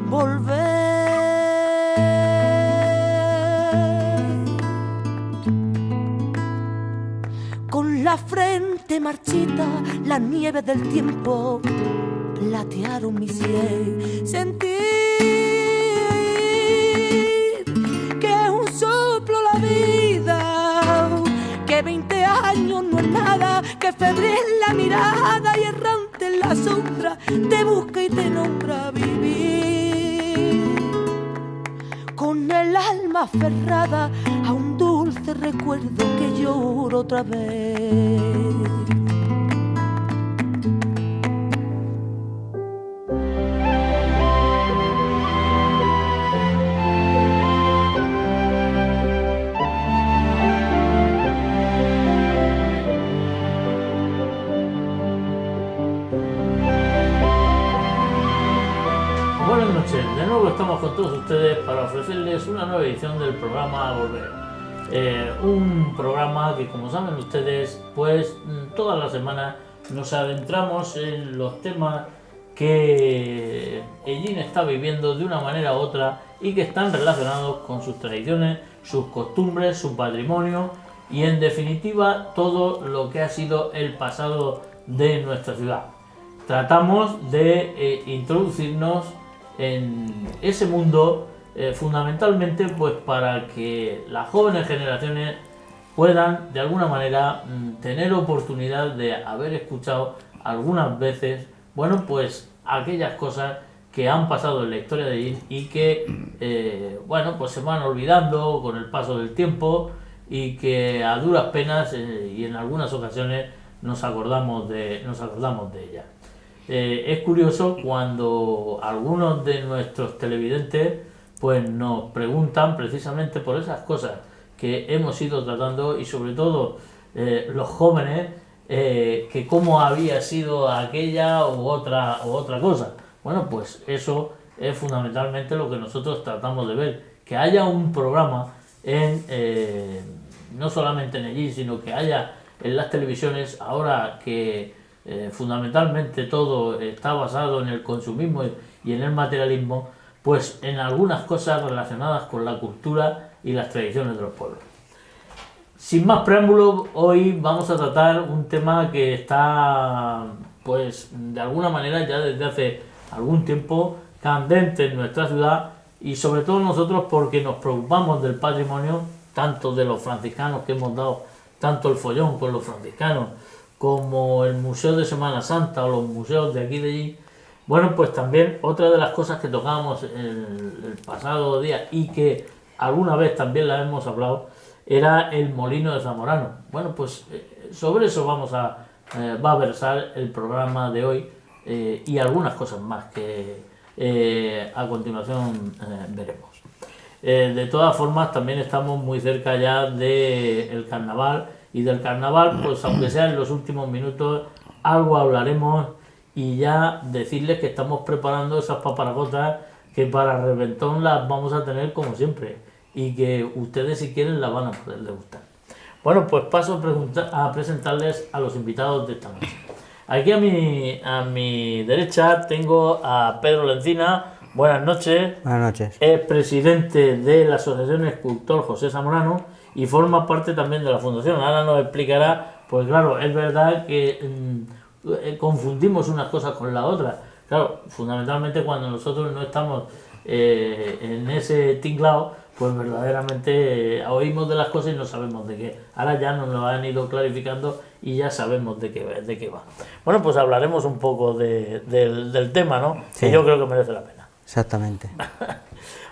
volver. Con la frente marchita, la nieve del tiempo platearon mi sien. Sentir que es un soplo la vida, que 20 años no es nada, que febril la mirada y errante en la sombra te busca y te nombra vivir. Con el alma aferrada a un dulce recuerdo que lloro otra vez. Buenas noches, de nuevo estamos con todos ustedes para ofrecerles una nueva edición del programa Volver. Un programa que, como saben ustedes, pues todas las semanas nos adentramos en los temas que Ellín está viviendo de una manera u otra y que están relacionados con sus tradiciones, sus costumbres, su patrimonio y, en definitiva, todo lo que ha sido el pasado de nuestra ciudad. Tratamos de introducirnos en ese mundo fundamentalmente pues para que las jóvenes generaciones puedan de alguna manera tener oportunidad de haber escuchado algunas veces, bueno, pues aquellas cosas que han pasado en la historia de Ellín y que bueno, pues se van olvidando con el paso del tiempo y que a duras penas y en algunas ocasiones nos acordamos de ellas. Es curioso cuando algunos de nuestros televidentes pues nos preguntan precisamente por esas cosas que hemos ido tratando y sobre todo los jóvenes que cómo había sido aquella u otra cosa. Bueno, pues eso es fundamentalmente lo que nosotros tratamos de ver, que haya un programa no solamente en Ellín, sino que haya en las televisiones ahora que fundamentalmente todo está basado en el consumismo y en el materialismo, pues en algunas cosas relacionadas con la cultura y las tradiciones de los pueblos. Sin más preámbulos, hoy vamos a tratar un tema que está, pues de alguna manera ya desde hace algún tiempo candente en nuestra ciudad y sobre todo nosotros porque nos preocupamos del patrimonio, tanto de los franciscanos que hemos dado tanto el follón con los franciscanos como el Museo de Semana Santa o los museos de aquí y de allí. Bueno, pues también otra de las cosas que tocábamos el pasado día y que alguna vez también la hemos hablado era el Molino de Zamorano. Bueno, pues sobre eso va a versar el programa de hoy y algunas cosas más que a continuación veremos. De todas formas, también estamos muy cerca ya del carnaval. Y del carnaval, pues aunque sea en los últimos minutos, algo hablaremos y ya decirles que estamos preparando esas paparagotas que para reventón las vamos a tener como siempre y que ustedes si quieren las van a poder degustar. Bueno, pues paso a presentarles a los invitados de esta noche. Aquí a mi derecha tengo a Pedro Lencina. Buenas noches. Buenas noches. Es presidente de la Asociación Escultor José Zamorano y forma parte también de la fundación. Ahora nos explicará, pues claro, es verdad que confundimos unas cosas con la otra. Claro, fundamentalmente cuando nosotros no estamos en ese tinglado, pues verdaderamente oímos de las cosas y no sabemos de qué. Ahora ya nos lo han ido clarificando y ya sabemos de qué va. Bueno, pues hablaremos un poco del tema, ¿no? Sí. Que yo creo que merece la pena. Exactamente.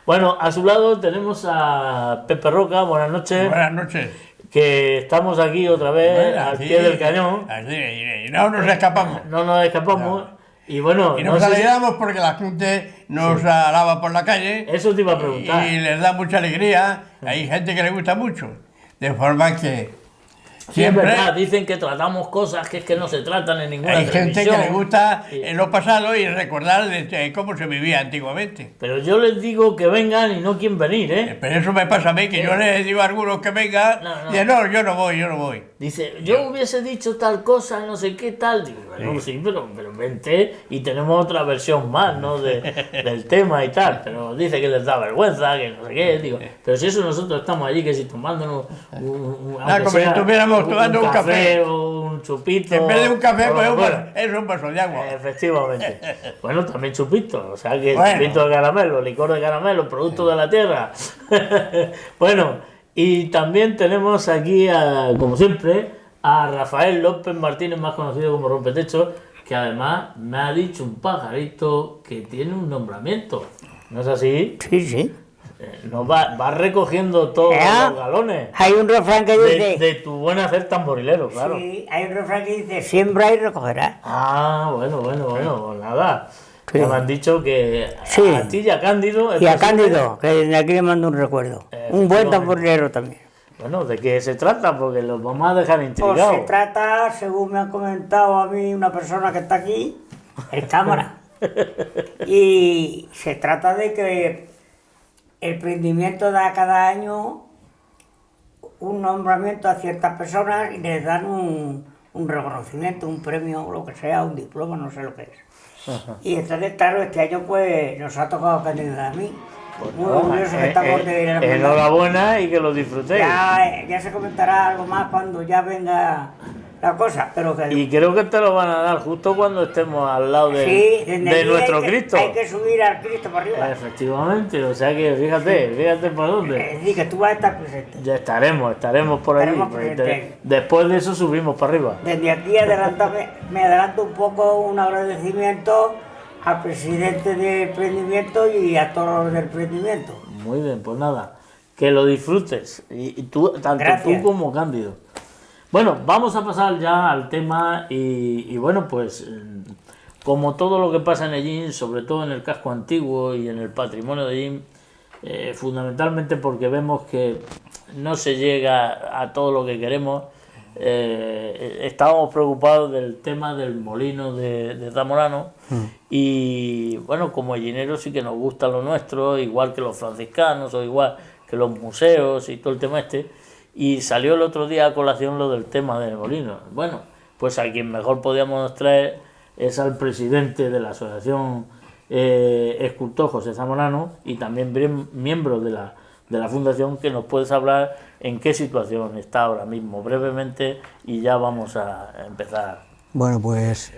Bueno, a su lado tenemos a Pepe Roca. Buenas noches. Buenas noches. Que estamos aquí otra vez, Bueno, al pie del cañón. Así, no nos escapamos. No nos escapamos. No. Y bueno, Y no nos sé si- alegramos porque la gente nos alaba por la calle. Eso te iba a preguntar. Y les da mucha alegría. Hay gente que le gusta mucho. De forma que Sí, es siempre verdad, dicen que tratamos cosas que es que no se tratan en ninguna hay gente que televisión. le gusta Sí. lo pasado y recordar cómo se vivía antiguamente. Pero yo les digo que vengan y no quieren venir, ¿eh? Pero eso me pasa a mí, que yo les digo a algunos que vengan, No. y no, yo no voy. Dice, yo hubiese dicho tal cosa, no sé qué tal. Digo, Bueno, sí, pero vente y tenemos otra versión más, ¿no? Del tema y tal. Pero dice que les da vergüenza, que no sé qué, digo. Pero si eso nosotros estamos allí, que si tomándonos como si estuviéramos tomando un café o un chupito. En vez de un café, pues bueno, es un vaso de agua. Efectivamente. Bueno, también chupito, o sea que Bueno. chupito de caramelo, licor de caramelo, producto de la tierra. Bueno, y también tenemos aquí, como siempre, a Rafael López Martínez, más conocido como Rompetecho, que además me ha dicho un pajarito que tiene un nombramiento. ¿No es así? Sí, sí. Nos va recogiendo todos los galones Hay un refrán que dice... de tu buen hacer tamborilero, claro. Sí, hay un refrán que dice, siembra y recogerás. Ah, bueno, pues nada. Sí. Ya me han dicho que Sí. a ti y a Cándido... Y a posible- Cándido, que desde aquí le mando un recuerdo. Un buen tamborilero también. Bueno, ¿de qué se trata? Porque los vamos a dejar Pues intrigados. se trata, según me ha comentado a mí una persona que está aquí, en cámara. Y se trata de que el prendimiento da cada año un nombramiento a ciertas personas y les dan un reconocimiento, un premio, lo que sea, un diploma, no sé lo que es. Ajá. Y entonces, claro, este año pues nos ha tocado candidatar a mí. Pues Muy nada, orgulloso que estamos de la enhorabuena y que lo disfrutéis. ya se comentará algo más cuando ya venga la cosa, pero que Y creo que te lo van a dar justo cuando estemos al lado sí, desde de aquí nuestro hay que, Cristo. hay que subir al Cristo para arriba. Efectivamente, o sea que fíjate por dónde. Es decir, que tú vas a estar presente. Ya estaremos por allí. Estaremos porque presentes. Después de eso subimos para arriba. Desde aquí me adelanto un poco un agradecimiento al presidente del emprendimiento y a todos los del emprendimiento. Muy bien, pues nada, que lo disfrutes. Y tú, tanto Gracias. tú como Cándido. Bueno, vamos a pasar ya al tema y bueno, pues como todo lo que pasa en Ellín, sobre todo en el casco antiguo y en el patrimonio de Ellín, fundamentalmente porque vemos que no se llega a todo lo que queremos, estábamos preocupados del tema del molino de Zamorano y bueno, como ellineros sí que nos gusta lo nuestro, igual que los franciscanos o igual que los museos y todo el tema este, y salió el otro día a colación lo del tema del molino. Bueno, pues a quien mejor podíamos traer es al presidente de la asociación escultor José Zamorano y también miembro de la fundación, que nos puedes hablar en qué situación está ahora mismo brevemente y ya vamos a empezar. Bueno, pues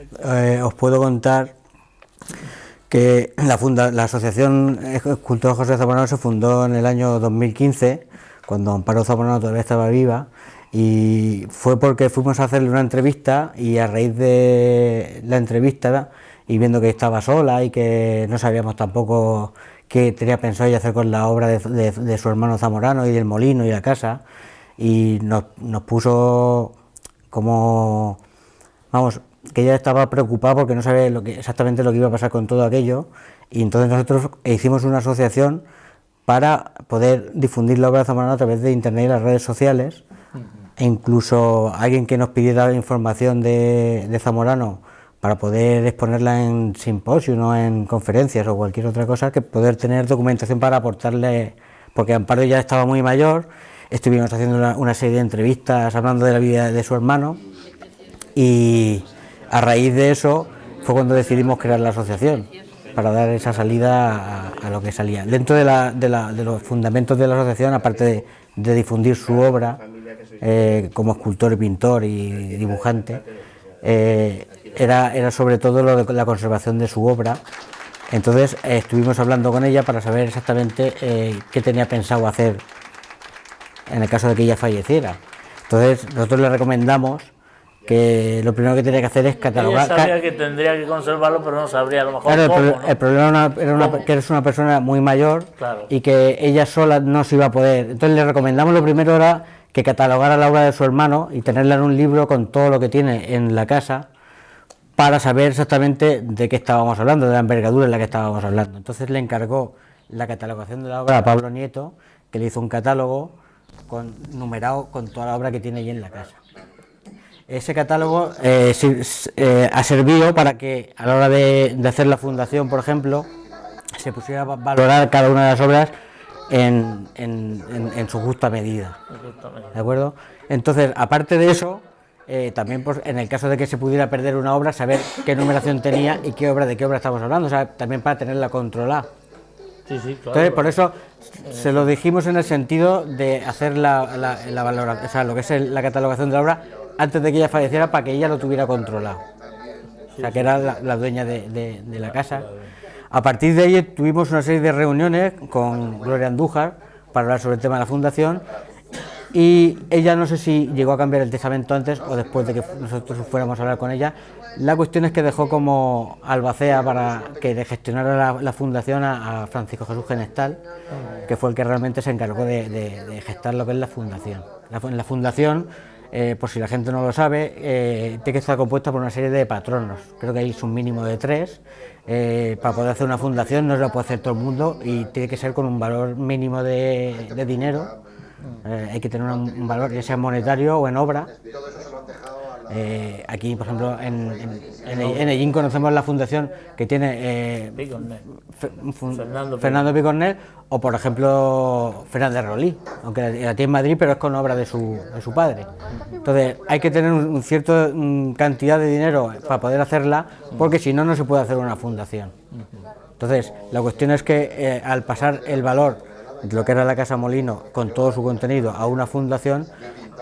os puedo contar que la Asociación Escultor José Zamorano se fundó en el año 2015, cuando Amparo Zamorano todavía estaba viva, y fue porque fuimos a hacerle una entrevista y a raíz de la entrevista y viendo que estaba sola y que no sabíamos tampoco qué tenía pensado ella hacer con la obra de su hermano Zamorano y del molino y la casa, y nos puso como, vamos, que ella estaba preocupada porque no sabía exactamente lo que iba a pasar con todo aquello, y entonces nosotros hicimos una asociación para poder difundir la obra de Zamorano a través de internet y las redes sociales, e incluso alguien que nos pidiera información de Zamorano para poder exponerla en simposios o en conferencias o cualquier otra cosa, que poder tener documentación para aportarle, porque Amparo ya estaba muy mayor. Estuvimos haciendo una serie de entrevistas hablando de la vida de su hermano, y a raíz de eso fue cuando decidimos crear la asociación, para dar esa salida a lo que salía. Dentro de los fundamentos de la asociación, aparte de difundir su obra como escultor y pintor y dibujante, era sobre todo lo de la conservación de su obra. Entonces estuvimos hablando con ella para saber exactamente qué tenía pensado hacer en el caso de que ella falleciera. Entonces nosotros le recomendamos que lo primero que tenía que hacer es catalogar. Ella sabía que tendría que conservarlo, pero no sabría a lo mejor Claro, cómo, ¿no? el problema era que eres una persona muy mayor, Claro. y que ella sola no se iba a poder. Entonces le recomendamos, lo primero era que catalogara la obra de su hermano y tenerla en un libro con todo lo que tiene en la casa, para saber exactamente de qué estábamos hablando, de la envergadura en la que estábamos hablando. Entonces le encargó la catalogación de la obra a Pablo Nieto, que le hizo un catálogo numerado con toda la obra que tiene allí en la casa. Ese catálogo ha servido para que a la hora de hacer la fundación, por ejemplo, se pusiera a valorar cada una de las obras en su justa medida. ¿De acuerdo? Entonces, aparte de eso, también pues, en el caso de que se pudiera perder una obra, saber qué numeración tenía y de qué obra estamos hablando, o sea, también para tenerla controlada. Sí, sí, claro. Entonces, por eso se lo dijimos en el sentido de hacer la valoración, o sea, lo que es la catalogación de la obra antes de que ella falleciera, para que ella lo tuviera controlado. O sea, que era la dueña de la casa. A partir de ahí tuvimos una serie de reuniones con Gloria Andújar para hablar sobre el tema de la fundación, y ella, no sé si llegó a cambiar el testamento antes o después de que nosotros fuéramos a hablar con ella. La cuestión es que dejó como albacea para que le gestionara la fundación a Francisco Jesús Genestal, que fue el que realmente se encargó de gestar lo que es la fundación. La fundación, por si la gente no lo sabe, tiene que estar compuesta por una serie de patronos. Creo que hay un mínimo de 3. Para poder hacer una fundación no se lo puede hacer todo el mundo y tiene que ser con un valor mínimo de dinero. Hay que tener un valor, ya sea monetario o en obra. Aquí, por ejemplo, en Ellín conocemos la fundación que tiene Fernando Picornell, o por ejemplo Fernández Rolí, aunque la tiene en Madrid, pero es con obra de su padre. Entonces hay que tener un cierta cantidad de dinero para poder hacerla, porque si no, no se puede hacer una fundación. Entonces la cuestión es que al pasar el valor de lo que era la Casa Molino con todo su contenido a una fundación,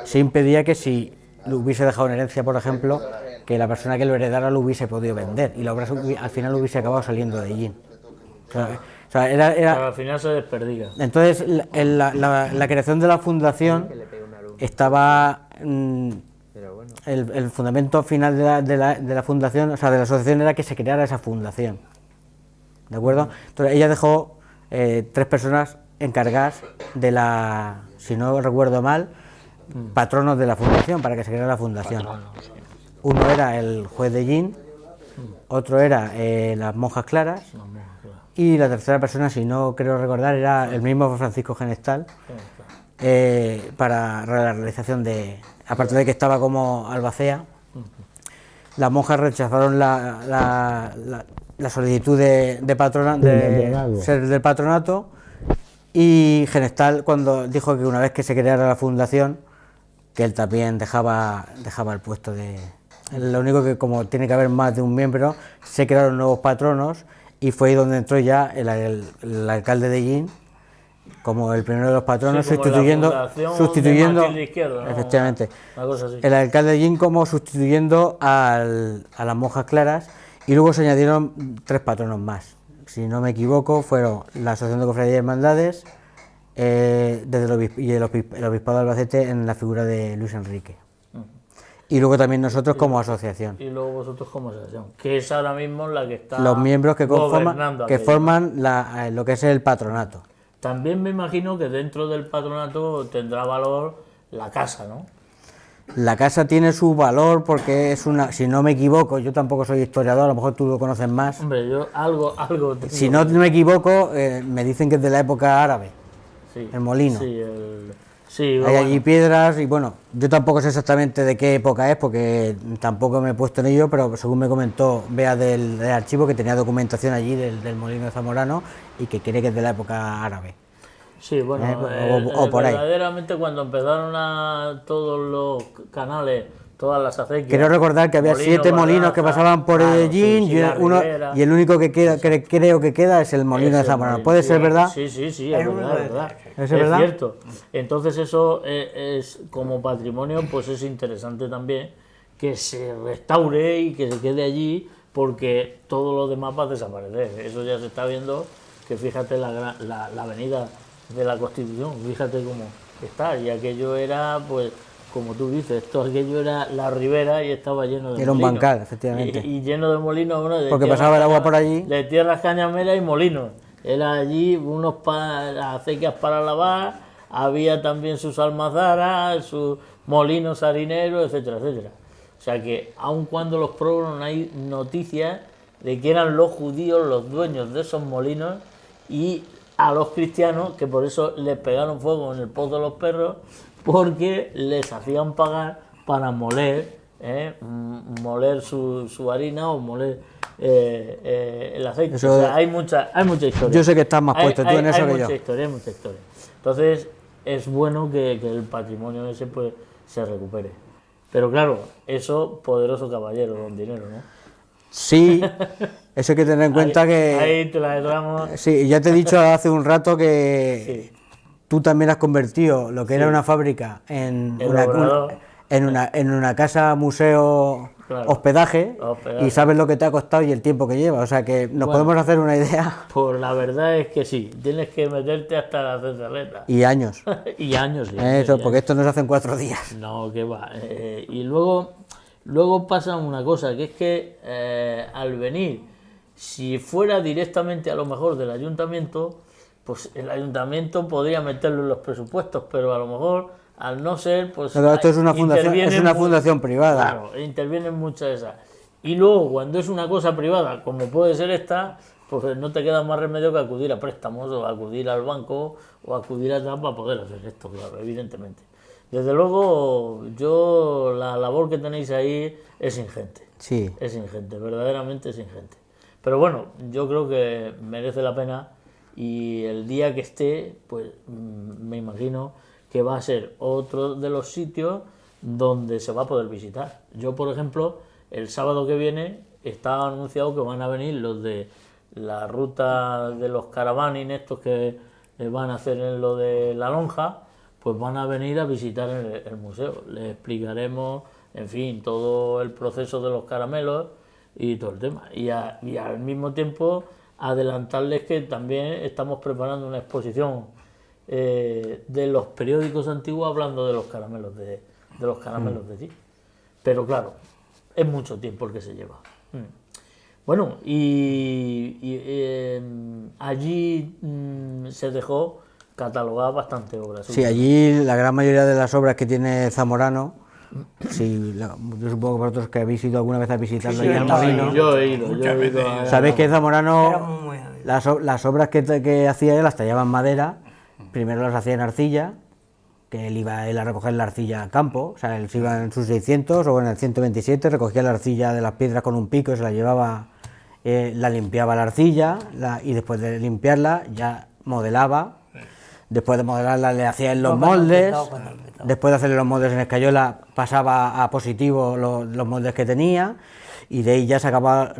se impedía que si lo hubiese dejado en herencia, por ejemplo, que la persona que lo heredara lo hubiese podido vender y la obra al final hubiese acabado saliendo de allí. O sea, Pero al final se desperdiga. Entonces la creación de la fundación estaba el fundamento final de la fundación, o sea, de la asociación, era que se creara esa fundación, ¿de acuerdo? Entonces ella dejó 3 personas encargadas de si no recuerdo mal, patronos de la fundación, para que se creara la fundación. Uno era el juez de Ellín, otro era las monjas claras, y la tercera persona, si no creo recordar, era el mismo Francisco Genestal, para la realización aparte de que estaba como albacea. Las monjas rechazaron la solicitud de ser del patronato, y Genestal, cuando dijo que una vez que se creara la fundación, que él también dejaba el puesto de... Lo único que, como tiene que haber más de un miembro, se crearon nuevos patronos, y fue ahí donde entró ya el alcalde de Ellín como el primero de los patronos, sí, sustituyendo de izquierda, ¿no? Efectivamente, Una cosa así. El alcalde de Ellín como sustituyendo a las monjas claras, y luego se añadieron 3 patronos más. Si no me equivoco, fueron la Asociación de Cofradías y Hermandades, y el Obispado de Albacete, en la figura de Luis Enrique. Y luego también nosotros como asociación. Y luego vosotros como asociación, que es ahora mismo la que está los miembros que forman lo que es el patronato. También me imagino que dentro del patronato tendrá valor la casa, ¿no? La casa tiene su valor porque es si no me equivoco, yo tampoco soy historiador, a lo mejor tú lo conoces más. Hombre, yo algo tengo. Si no me equivoco, me dicen que es de la época árabe, sí, el molino. Sí, hay allí piedras, y bueno, yo tampoco sé exactamente de qué época es, porque tampoco me he puesto en ello, pero según me comentó Bea del archivo, que tenía documentación allí del molino de Zamorano, y que cree que es de la época árabe. Sí, bueno, o por verdaderamente ahí. Cuando empezaron todos los canales, todas las acequias... Quiero recordar que había 7 molinos que pasaban por Ellín, y el único que queda, creo que queda, es el molino de Zamorano. ¿Puede ser verdad? Sí, es verdad. ¿Es verdad? Cierto. Entonces eso es como patrimonio, pues es interesante también que se restaure y que se quede allí, porque todo lo demás va a desaparecer. Eso ya se está viendo, que fíjate la avenida de la Constitución, fíjate cómo está, y aquello era, pues, como tú dices, aquello era la ribera y estaba lleno de molinos. Era un bancal, efectivamente. Y lleno de molinos, bueno, porque pasaba el agua por allí. De tierras cañameras y molinos. Era allí acequias para lavar, había también sus almazaras, sus molinos harineros, etcétera, etcétera. O sea que, aun cuando los progres, no hay noticias de que eran los judíos los dueños de esos molinos, y a los cristianos, que por eso les pegaron fuego en el Pozo de los Perros, porque les hacían pagar para moler su harina, o moler el aceite. Eso, o sea, hay mucha historia. Yo sé que estás más puesto tú en eso que yo. Hay mucha historia. Entonces es bueno que el patrimonio ese, pues, se recupere. Pero claro, eso, poderoso caballero, don Dinero, ¿no? Sí, eso hay que tener en cuenta que... Ahí te la dejamos. Sí, ya te he dicho hace un rato que Sí. tú también has convertido lo que era una fábrica en El una, obrador. en una casa, museo, Claro. hospedaje, Hospedaje. y sabes lo que te ha costado y el tiempo que lleva. O sea que nos podemos hacer una idea. Pues la verdad es que sí, tienes que meterte hasta la cencerreta. Y años. Y años, sí. Eso, y porque esto no se hace en 4 días. No, que va. Y luego pasa una cosa, que es que al venir, si fuera directamente a lo mejor del ayuntamiento, pues el ayuntamiento podría meterlo en los presupuestos, pero a lo mejor al no ser, pues Pero esto es una fundación, intervienen es una fundación privada. Claro, intervienen muchas de esas. Y luego, cuando es una cosa privada, como puede ser esta, pues no te queda más remedio que acudir a préstamos o acudir al banco o acudir a tal para poder hacer esto, claro, evidentemente. Desde luego, la labor que tenéis ahí es ingente. Sí. Es ingente, verdaderamente es ingente. Pero bueno, yo creo que merece la pena y el día que esté, pues me imagino que va a ser otro de los sitios donde se va a poder visitar. Yo, por ejemplo, el sábado que viene está anunciado que van a venir los de la ruta de los caravaning, estos que van a hacer en lo de la lonja, pues van a venir a visitar el museo. Les explicaremos, en fin, todo el proceso de los caramelos y todo el tema. Y al mismo tiempo adelantarles que también estamos preparando una exposición de los periódicos antiguos hablando de los caramelos de de ti. Pero claro, es mucho tiempo el que se lleva. Bueno, allí se dejó catalogar bastante obras. Sí, allí la gran mayoría de las obras que tiene Zamorano, yo supongo que vosotros que habéis ido alguna vez a visitarlo Sí, allí en sí, Molino, Yo he ido Muchas veces. a- sabéis que Éramos Zamorano muy amigos. las obras que hacía él las tallaba en madera, primero las hacía en arcilla, que él iba a recoger la arcilla al campo, o sea, él se iba en sus 600 o en el 127, recogía la arcilla de las piedras con un pico y se la llevaba, la limpiaba la arcilla y después de limpiarla ya modelaba, después de modelarla le hacía en los moldes, después de hacerle los moldes en escayola pasaba a positivo los moldes que tenía y de ahí ya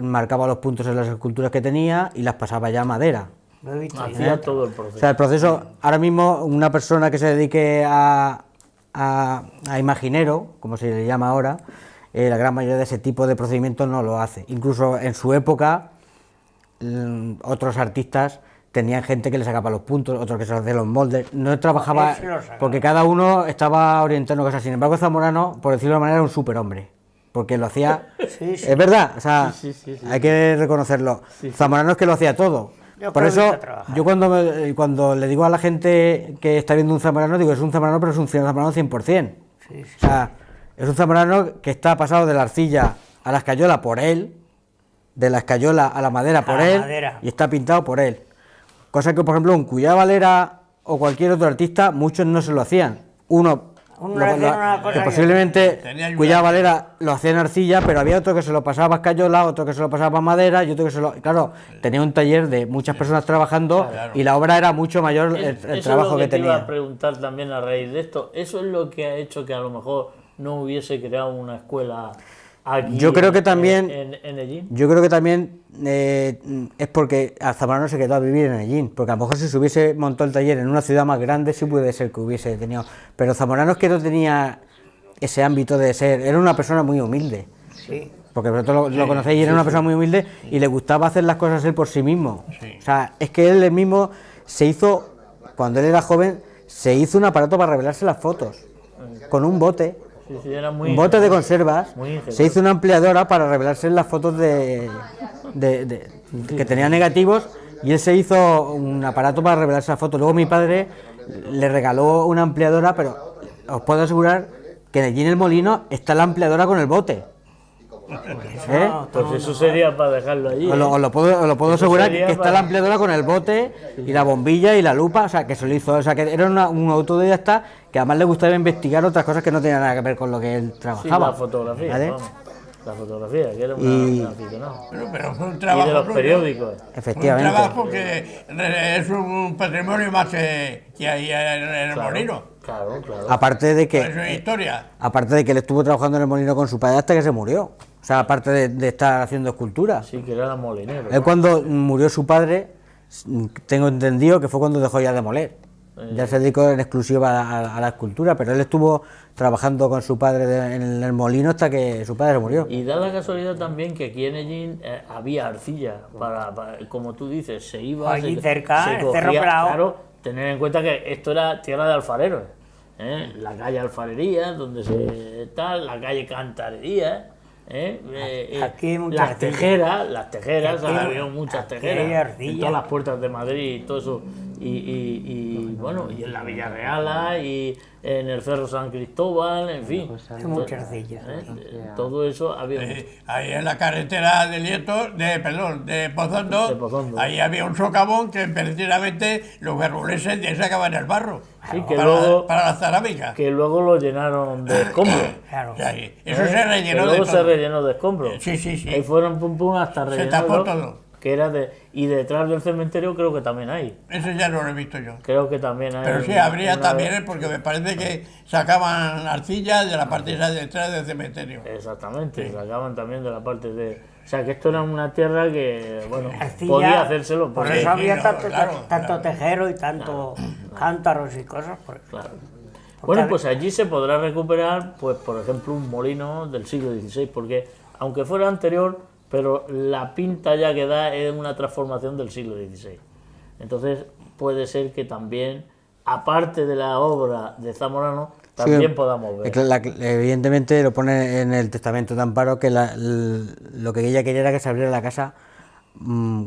marcaba los puntos en las esculturas que tenía y las pasaba ya a madera. Lo he visto yo. hacía todo el O proceso. sea, el proceso, ahora mismo una persona que se dedique a imaginero, como se le llama ahora, la gran mayoría de ese tipo de procedimientos no lo hace. Incluso en su época, otros artistas tenían gente que le sacaba los puntos, otros que se hacían los moldes, no trabajaba, Él se los sacaba. porque cada uno estaba orientado en cosas. Sin embargo, Zamorano, por decirlo de una manera, era un superhombre, porque lo hacía, Sí, sí. es verdad, o sea, Sí, sí, sí, hay que reconocerlo. Zamorano es que lo hacía todo. Yo Por creo que eso, está trabajando. yo cuando le digo a la gente que está viendo un Zamorano, digo, es un Zamorano, pero es un Zamorano 100%. Sí, sí. O sea, es un Zamorano que está pasado de la arcilla a la escayola por él, de la escayola a la madera por la él, madera. y está pintado por él. Cosa que, por ejemplo, un Cuyá Valera o cualquier otro artista, muchos no se lo hacían. Uno le hacían una cosa que que- posiblemente Tenía ayuda. Cuyá Valera lo hacía en arcilla, pero había otro que se lo pasaba a escayola, otro que se lo pasaba a madera, y otro que se lo... Claro, tenía un taller de muchas personas trabajando, Claro. y la obra era mucho mayor el Eso trabajo es lo que te iba a tenía. preguntar también a raíz de esto. Eso es lo que ha hecho que a lo mejor no hubiese creado una escuela aquí. Yo creo que también- en Ellín. Yo creo que también es porque a Zamorano se quedó a vivir en Ellín, porque a lo mejor si se hubiese montado el taller en una ciudad más grande sí puede ser que hubiese tenido, pero Zamorano es que no tenía ese ámbito de ser, era una persona muy humilde, Sí. porque vosotros lo conocéis y era una persona muy humilde y le gustaba hacer las cosas él por sí mismo. Sí. O sea, es que él mismo se hizo, cuando él era joven, se hizo un aparato para revelarse las fotos, con un bote. Sí, sí, era muy Un bote de conservas, Muy ingenioso. se hizo una ampliadora para revelarse las fotos que tenía negativos y él se hizo un aparato para revelarse las fotos. Luego mi padre le regaló una ampliadora, pero os puedo asegurar que allí en el molino está la ampliadora con el bote. ¿Eh? Pues eso sería para dejarlo allí. Os lo puedo Eso asegurar sería que está para- la ampliadora con el bote y la bombilla y la lupa, o sea, que se lo hizo, o sea, que era un autodidacta que además le gustaba investigar otras cosas que no tenían nada que ver con lo que él Sí, trabajaba. la fotografía. ¿vale? Vamos. La fotografía, que era Y- un aficionado. Bueno, pero fue un Y trabajo de los suyo. periódicos. Efectivamente. Un trabajo que es un patrimonio más que hay en el molino. Claro, claro. Aparte de Eso es que historia. él estuvo trabajando en el molino con su padre hasta que se murió. O sea, aparte de estar haciendo esculturas. Sí, que era molinero. Él cuando murió su padre, tengo entendido que fue cuando dejó ya de moler. Ya se dedicó en exclusiva a la escultura, pero él estuvo trabajando con su padre en el molino hasta que su padre murió. Y da la casualidad también que aquí en Ellín había arcilla, como tú dices, se iba... Allí se, cerca, se el cogía, Cerro Pelao. claro, tener en cuenta que esto era tierra de alfareros, ¿eh? La calle Alfarería, donde se está, la calle Cantarería, Aquí hay muchas las tejeras, Aquí- había muchas aquí hay tejeras, en arcilla. todas las puertas de Madrid y todo eso, y bueno, y en la Villarreala, y en el Cerro San Cristóbal, en fin. Hay muchas arcillas. Todo eso había mucho. Ahí en la carretera de Lieto, de Pozondo, De Pozondo. ahí había un socavón que precisamente los berruleses de sacaban el barro Sí, que para, luego- para la cerámica. Que luego lo llenaron de escombros. Claro. O sea, eso ¿eh? se rellenó Que de luego se todo. rellenó de escombros. Sí, sí, sí. Ahí fueron pum pum hasta Se rellenarlo. tapó todo. Que era y detrás del cementerio creo que también hay. Eso ya no lo he visto yo. Creo que también hay. Pero sí, habría una- también, porque me parece que sacaban arcilla de la parte esa de detrás del cementerio. Exactamente, sacaban también de la parte de. O sea, que esto era una tierra que, bueno, Arcilla, podía hacérselo. Por porque- eso había no, tanto, claro, tanto claro. tejero y tanto cántaros y cosas. Claro. Bueno, pues allí se podrá recuperar, pues por ejemplo, un molino del siglo XVI, porque aunque fuera anterior, pero la pinta ya que da es una transformación del siglo XVI. Entonces puede ser que también, aparte de la obra de Zamorano, también Sí, podamos ver. evidentemente lo pone en el testamento de Amparo que lo que ella quería era que se abriera la casa,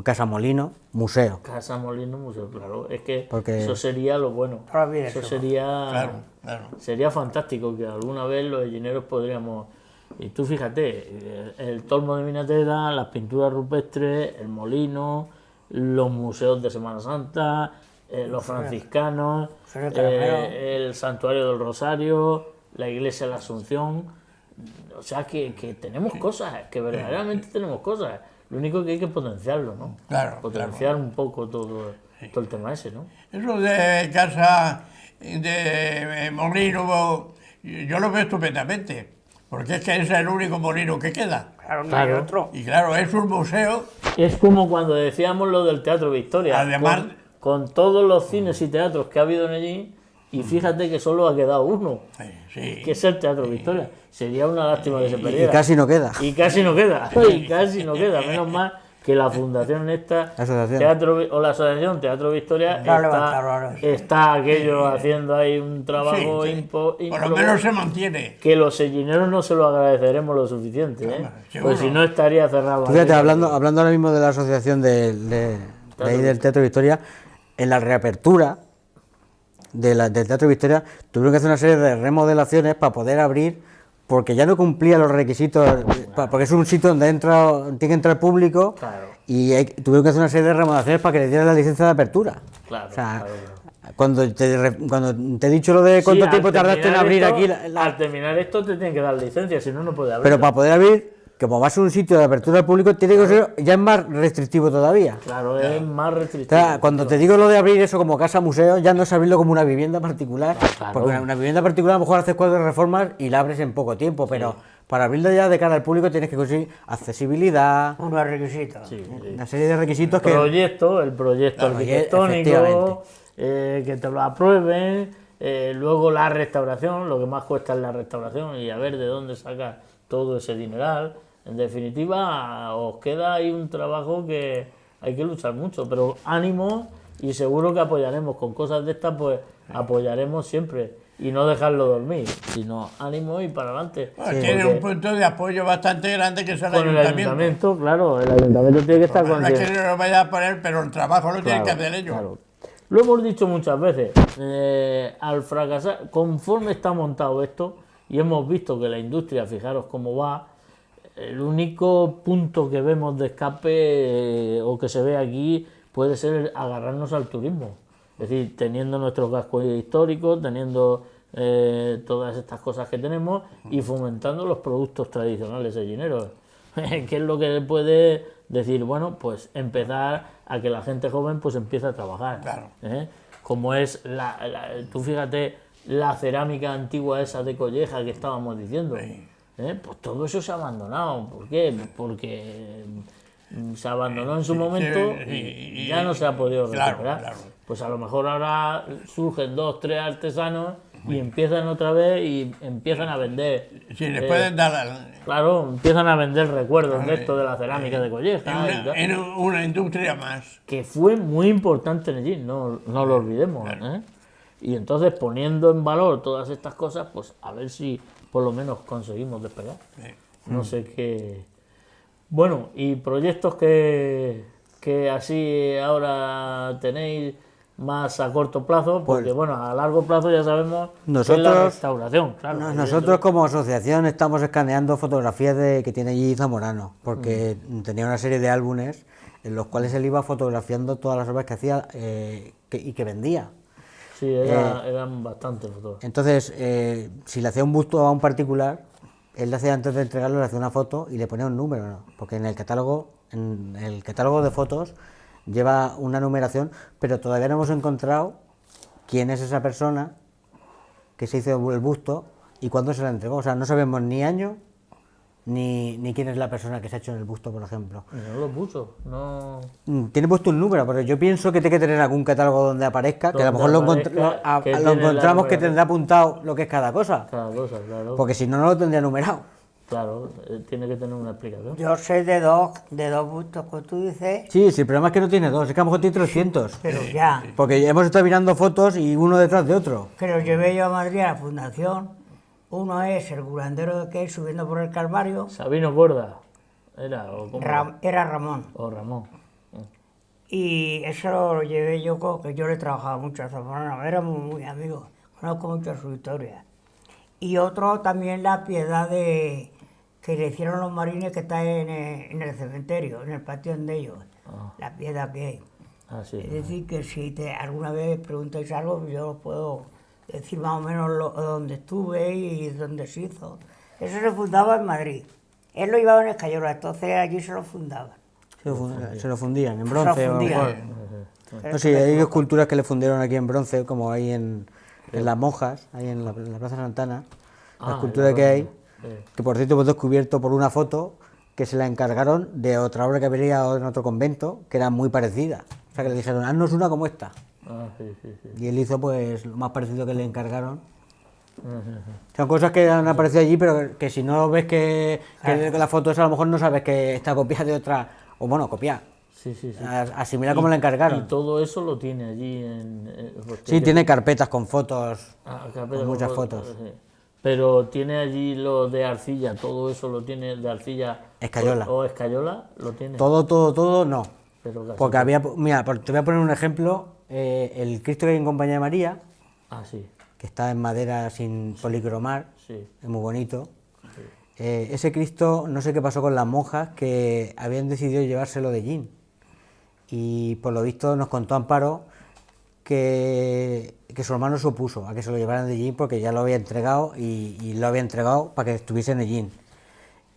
casa molino, museo. Casa Molino Museo, claro, es que Porque- eso sería lo bueno. Para mí Eso eso. sería, Claro, claro. sería fantástico que alguna vez los gallineros podríamos. Y tú fíjate, el Tolmo de Minatera, las pinturas rupestres, el molino, los museos de Semana Santa, los franciscanos, Museo de Tarameo. el Santuario del Rosario, la Iglesia de la Asunción. O sea que tenemos cosas, que verdaderamente tenemos cosas. Lo único que hay que potenciarlo, ¿no? Claro, Potenciar un poco todo el tema ese, ¿no? Eso de casa de molino, yo lo veo estupendamente, porque es que ese es el único molino que queda. Claro, no Claro. hay otro. Y claro, es un museo, Es como cuando decíamos lo del Teatro Victoria. Además- con todos los cines y teatros que ha habido en allí, y fíjate que solo ha quedado uno, sí. que es el Teatro Victoria. Sería una lástima que se Y perdiera. casi no queda. Y casi no queda. Y casi no queda. Menos mal que la fundación esta, La asociación. la asociación Teatro Victoria, La levantaron. está aquello haciendo ahí un trabajo Sí, sí. Por lo ímprobo, menos se mantiene. que los sellineros no se lo agradeceremos lo suficiente, ¿eh? seguro. Pues si no estaría cerrado. Tú fíjate, aquello. hablando ahora mismo de la asociación de ahí del Teatro Victoria, en la reapertura del Teatro Victoria tuvieron que hacer una serie de remodelaciones para poder abrir, porque ya no cumplía los requisitos, porque es un sitio donde tiene que entrar público, Claro. y tuvieron que hacer una serie de remodelaciones para que le dieran la licencia de apertura. Claro, O sea, claro. cuando te he dicho lo de cuánto Sí, tiempo al tardaste en terminar abrir esto- aquí, Al terminar esto te tienen que dar licencia, si no, no puede abrir. pero para poder abrir, como va a ser un sitio de apertura al público, tiene que ser, ya es más restrictivo todavía. Claro, es más O restrictivo. sea, cuando te digo lo de abrir eso como casa museo, ya no es abrirlo como una vivienda particular, Claro. porque una vivienda particular a lo mejor haces 4 reformas y la abres en poco tiempo, pero para abrirlo ya de cara al público tienes que conseguir accesibilidad, Unos requisitos. Sí, sí. una serie de requisitos que... El proyecto efectivamente. arquitectónico, que te lo aprueben, luego la restauración, lo que más cuesta es la restauración y a ver de dónde sacas todo ese dineral. En definitiva, os queda ahí un trabajo que hay que luchar mucho, pero ánimo y seguro que apoyaremos con cosas de estas, pues apoyaremos siempre y no dejarlo dormir, sino ánimo y para adelante. Bueno, tiene un punto de apoyo bastante grande que es el Con el ayuntamiento. ayuntamiento, claro, el ayuntamiento tiene que estar No es que consciente. no lo vaya a poner, pero el trabajo lo tienen que Claro, hacer ellos. claro. Lo hemos dicho muchas veces, al fracasar, conforme está montado esto, y hemos visto que la industria, fijaros cómo va, el único punto que vemos de escape o que se ve aquí puede ser agarrarnos al turismo. Es decir, teniendo nuestros cascos históricos, teniendo todas estas cosas que tenemos y fomentando los productos tradicionales sellineros. ¿Qué es lo que puede decir? Bueno, pues empezar a que la gente joven pues empiece a trabajar. Claro. Como es tú fíjate la cerámica antigua esa de colleja que estábamos diciendo. Sí. Pues todo eso se ha abandonado. ¿Por qué? Porque se abandonó en su momento y ya no se ha podido claro, recuperar. claro. Pues a lo mejor ahora surgen 2, 3 artesanos y empiezan otra vez y empiezan a vender. Si les pueden dar Claro, empiezan a vender recuerdos de esto de la cerámica de colleja. y tal, en una industria más. que fue muy importante en allí, no lo olvidemos. Claro. ¿Eh? Y entonces poniendo en valor todas estas cosas, pues a ver si por lo menos conseguimos despegar. Sí. No sé qué. Bueno, y proyectos que así ahora tenéis más a corto plazo, porque Pues- bueno, a largo plazo ya sabemos que es la Nosotros- restauración, claro. Nosotros como asociación estamos escaneando fotografías que tiene allí Zamorano, porque tenía una serie de álbumes en los cuales él iba fotografiando todas las obras que hacía y que vendía. Sí, eran bastante fotos. Entonces, si le hacía un busto a un particular, él le hacía, antes de entregarlo, le hacía una foto y le ponía un número, ¿no? Porque en el catálogo de fotos lleva una numeración, pero todavía no hemos encontrado quién es esa persona que se hizo el busto y cuándo se la entregó. O sea, no sabemos ni año ni quién es la persona que se ha hecho en el busto, por ejemplo. Y no lo puso, no. Tiene puesto un número, pero yo pienso que tiene que tener algún catálogo donde aparezca, que a lo Donde mejor aparezca, que lo tiene la encontramos que numeración. tendrá apuntado lo que es cada cosa, Cada cosa, claro. porque si no, no lo tendría numerado. Claro, tiene que tener una explicación. Yo sé de dos bustos que tú dices, Sí, el problema es que no tiene dos, es que a lo mejor tiene 300. pero ya, Porque hemos estado mirando fotos y uno detrás de otro. que los llevé yo a Madrid a la fundación. Uno es el curandero de que subiendo por el Calvario, Sabino Cuerda, era, o cómo era Ramón. o Ramón. Y eso lo llevé yo, que yo le trabajaba mucho a Zamorano, éramos muy amigos, conozco mucho su historia. Y otro también la piedad que le hicieron los marines que está en el cementerio, en el patio de ellos, la piedad que hay. Ah, sí. Es decir, que si alguna vez preguntáis algo, yo os puedo decir más o menos dónde estuve y dónde se hizo. Eso se fundaba en Madrid. Él lo llevaba en Escayola, entonces allí se lo fundaban. Se lo fundían en bronce. Se lo fundían. No, sí, hay esculturas que le fundieron aquí en bronce, como hay en Las Monjas, ahí en la Plaza Santana. La escultura que hay, que por cierto hemos descubierto por una foto que se la encargaron de otra obra que había en otro convento, que era muy parecida. O sea, que le dijeron, haznos una como esta. Ah, sí, sí, sí. Y él hizo pues lo más parecido que le encargaron. Son cosas que han aparecido allí, pero que si no ves que la foto esa, a lo mejor no sabes que está copiada de otra, o bueno, copiada. Sí, sí, sí. Asimila como le Y encargaron. todo eso lo tiene allí Sí, tiene carpetas con fotos, acá, con muchas fotos. sí. Pero tiene allí lo de arcilla, todo eso lo tiene de arcilla. Escayola. O escayola, lo tiene. Todo, no. Pero casi Porque todo. había, mira, te voy a poner un ejemplo, el Cristo que hay en Compañía de María, Ah, sí, que está en madera sin policromar, sí. es muy bonito. Ese Cristo, no sé qué pasó con las monjas, que habían decidido llevárselo de Jin. Y por lo visto nos contó Amparo que su hermano se opuso a que se lo llevaran de Jin porque ya lo había entregado y lo había entregado para que estuviese en Jin.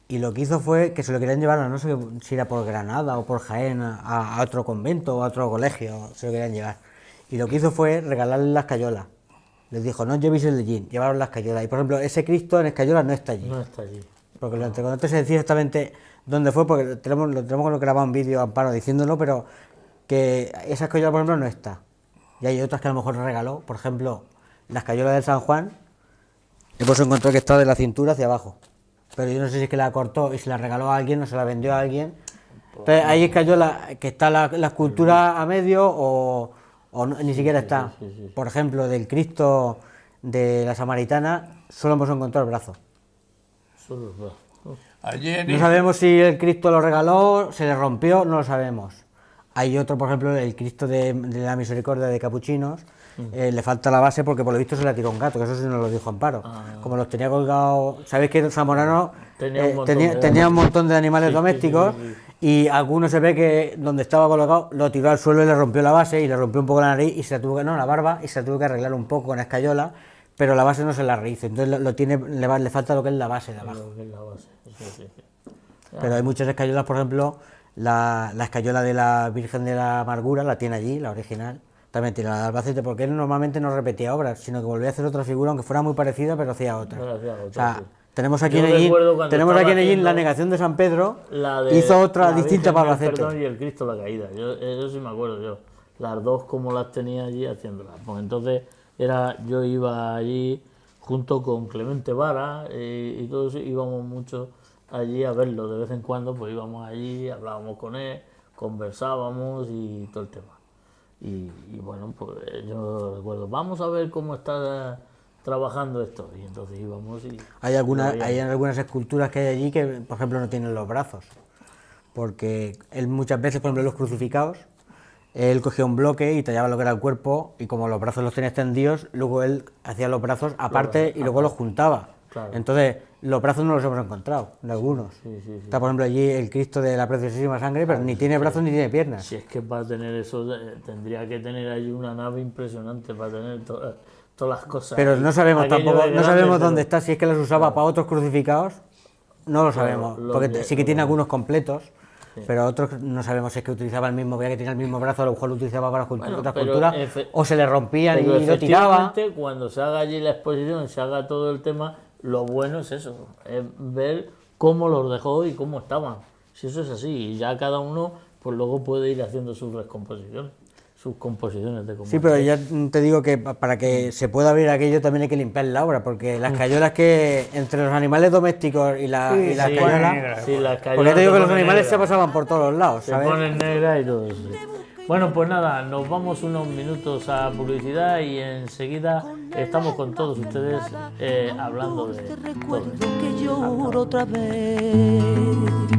Y lo que hizo fue que se lo querían llevar, no sé si era por Granada o por Jaén, a otro convento o a otro colegio, se lo querían llevar. Y lo que hizo fue regalarle las escayolas. Les dijo, no os llevéis el de Jin, llevaron las escayolas. Y por ejemplo, ese Cristo en escayola no está allí. No está allí. Porque lo entregó. No te sé decir exactamente dónde fue, porque lo tenemos grabado en vídeo, Amparo, diciéndolo, pero que esa escayola, por ejemplo, no está. Y hay otras que a lo mejor regaló. Por ejemplo, la escayola del San Juan, hemos encontrado que está de la cintura hacia abajo. Pero yo no sé si es que la cortó y se la regaló a alguien o se la vendió a alguien. Entonces, hay escayola que está la escultura a medio o ni siquiera está. sí. Por ejemplo, del Cristo de la Samaritana, solo hemos encontrado el brazo. Solo es verdad. Ayer No sabemos si el Cristo lo regaló, se le rompió, no lo sabemos. Hay otro, por ejemplo, el Cristo de la Misericordia de Capuchinos, le falta la base porque por lo visto se la tiró un gato, que eso sí nos lo dijo Amparo. Como los tenía colgados, ¿sabéis que Zamorano tenía un montón de animales domésticos? Y algunos se ve que donde estaba colocado lo tiró al suelo y le rompió la base y le rompió un poco la nariz y se la tuvo que, no, la barba, y se la tuvo que arreglar un poco con escayola, pero la base no se la rehizo, entonces le falta lo que es la base de abajo. Lo que es la base. Sí. Pero hay muchas escayolas, por ejemplo, la escayola de la Virgen de la Amargura la tiene allí, la original, también tiene la de Albacete, porque él normalmente no repetía obras, sino que volvía a hacer otra figura, aunque fuera muy parecida, pero hacía otra. Pero hacía otra, O sea, sí. tenemos aquí Yo en Ellín, recuerdo cuando tenemos estaba aquí en Ellín haciendo la negación de San Pedro, La de hizo otra la distinta Virgen para del Albacete. Perdón y el Cristo la Caída. Eso sí me acuerdo yo. Las dos como las tenía allí haciéndolas. Pues entonces yo iba allí junto con Clemente Vara y todos íbamos mucho allí a verlo. De vez en cuando pues íbamos allí, hablábamos con él, conversábamos y todo el tema. Y bueno, pues yo recuerdo, vamos a ver cómo está trabajando esto. Y entonces íbamos y... Hay algunas esculturas que hay allí que, por ejemplo, no tienen los brazos. Porque él muchas veces, por ejemplo, los crucificados, él cogía un bloque y tallaba lo que era el cuerpo, y como los brazos los tenía extendidos, luego él hacía los brazos aparte y luego los juntaba. Claro. Entonces, los brazos no los hemos encontrado, de algunos. Sí. Está, por ejemplo, allí el Cristo de la Preciosísima Sangre, pero ni tiene brazos ni tiene piernas. Si es que para tener eso, tendría que tener allí una nave impresionante para tener todas las cosas. Pero no sabemos Aquello tampoco, de no sabemos grande, dónde pero- está, si es que los usaba para otros crucificados, no lo sabemos, lo porque que- sí que lo tiene que- algunos completos, pero otros no sabemos si es que utilizaba el mismo, veía que tenía el mismo brazo, a lo mejor lo utilizaba para Bueno, otra pero escultura, o se le rompían Pero y lo tiraba. efectivamente, cuando se haga allí la exposición, se haga todo el tema, lo bueno es eso, es ver cómo los dejó y cómo estaban. Si eso es así, y ya cada uno pues luego puede ir haciendo sus recomposiciones, sus composiciones de cómo. Sí, pero ya te digo que para que se pueda abrir aquello también hay que limpiar la obra, porque las cayolas que entre los animales domésticos y las Sí, cayolas, sí, las porque cayolas te digo se que los ponen animales se negras. pasaban por todos los lados, Se ¿sabes? ponen negras y todo eso. Bueno, pues nada, nos vamos unos minutos a publicidad y enseguida estamos con todos ustedes hablando de Te todo recuerdo esto. que lloro otra vez.